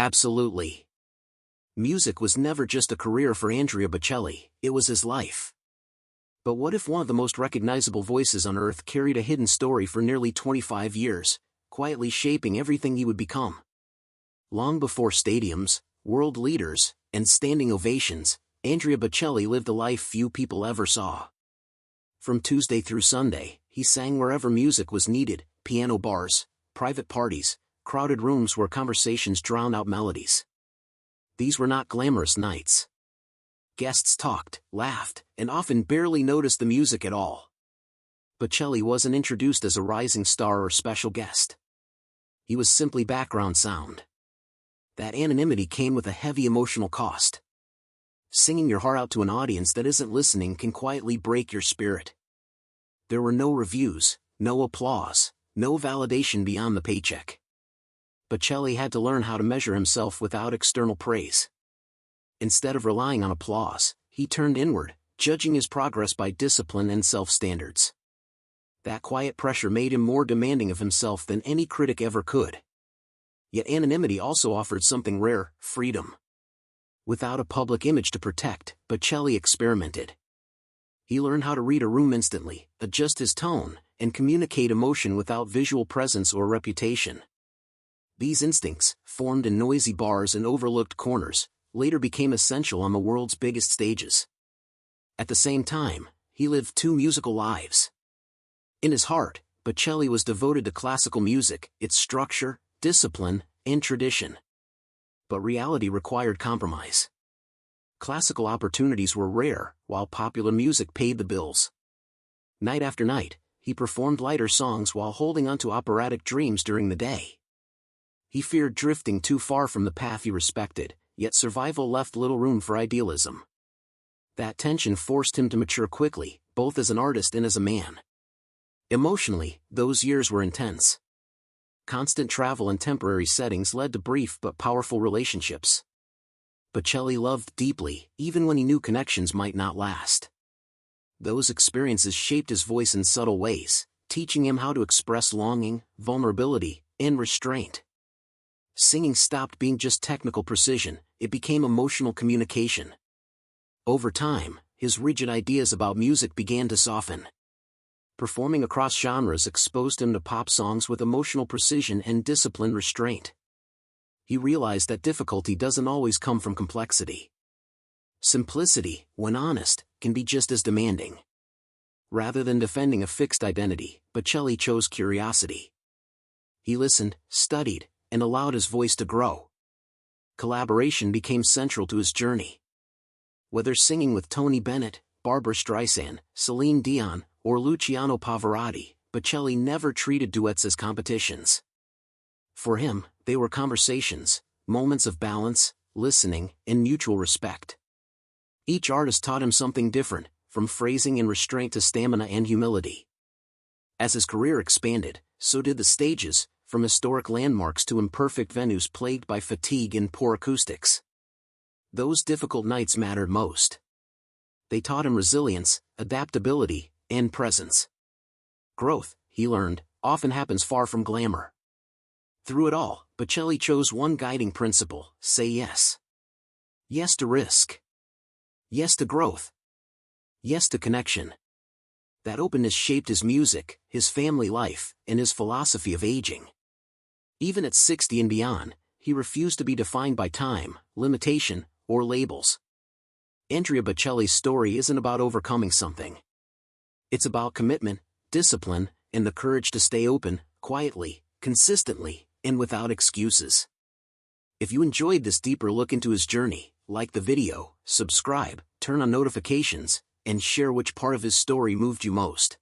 Absolutely. Music was never just a career for Andrea Bocelli, it was his life. But what if one of the most recognizable voices on earth carried a hidden story for nearly 25 years, quietly shaping everything he would become? Long before stadiums, world leaders, and standing ovations, Andrea Bocelli lived a life few people ever saw. From Tuesday through Sunday, he sang wherever music was needed: piano bars, private parties, crowded rooms where conversations drowned out melodies. These were not glamorous nights. Guests talked, laughed, and often barely noticed the music at all. Bocelli wasn't introduced as a rising star or special guest. He was simply background sound. That anonymity came with a heavy emotional cost. Singing your heart out to an audience that isn't listening can quietly break your spirit. There were no reviews, no applause, no validation beyond the paycheck. Bocelli had to learn how to measure himself without external praise. Instead of relying on applause, he turned inward, judging his progress by discipline and self-standards. That quiet pressure made him more demanding of himself than any critic ever could. Yet anonymity also offered something rare: freedom. Without a public image to protect, Bocelli experimented. He learned how to read a room instantly, adjust his tone, and communicate emotion without visual presence or reputation. These instincts, formed in noisy bars and overlooked corners, later became essential on the world's biggest stages. At the same time, he lived two musical lives. In his heart, Bocelli was devoted to classical music, its structure, discipline, and tradition. But reality required compromise. Classical opportunities were rare, while popular music paid the bills. Night after night, he performed lighter songs while holding onto operatic dreams during the day. He feared drifting too far from the path he respected, yet survival left little room for idealism. That tension forced him to mature quickly, both as an artist and as a man. Emotionally, those years were intense. Constant travel and temporary settings led to brief but powerful relationships. Bocelli loved deeply, even when he knew connections might not last. Those experiences shaped his voice in subtle ways, teaching him how to express longing, vulnerability, and restraint. Singing stopped being just technical precision, it became emotional communication. Over time, his rigid ideas about music began to soften. Performing across genres exposed him to pop songs with emotional precision and disciplined restraint. He realized that difficulty doesn't always come from complexity. Simplicity, when honest, can be just as demanding. Rather than defending a fixed identity, Bocelli chose curiosity. He listened, studied, and allowed his voice to grow. Collaboration became central to his journey. Whether singing with Tony Bennett, Barbra Streisand, Celine Dion, or Luciano Pavarotti, Bocelli never treated duets as competitions. For him, they were conversations, moments of balance, listening, and mutual respect. Each artist taught him something different, from phrasing and restraint to stamina and humility. As his career expanded, so did the stages, from historic landmarks to imperfect venues plagued by fatigue and poor acoustics. Those difficult nights mattered most. They taught him resilience, adaptability, and presence. Growth, he learned, often happens far from glamour. Through it all, Bocelli chose one guiding principle: say yes. Yes to risk. Yes to growth. Yes to connection. That openness shaped his music, his family life, and his philosophy of aging. Even at 60 and beyond, he refused to be defined by time, limitation, or labels. Andrea Bocelli's story isn't about overcoming something. It's about commitment, discipline, and the courage to stay open, quietly, consistently, and without excuses. If you enjoyed this deeper look into his journey, like the video, subscribe, turn on notifications, and share which part of his story moved you most.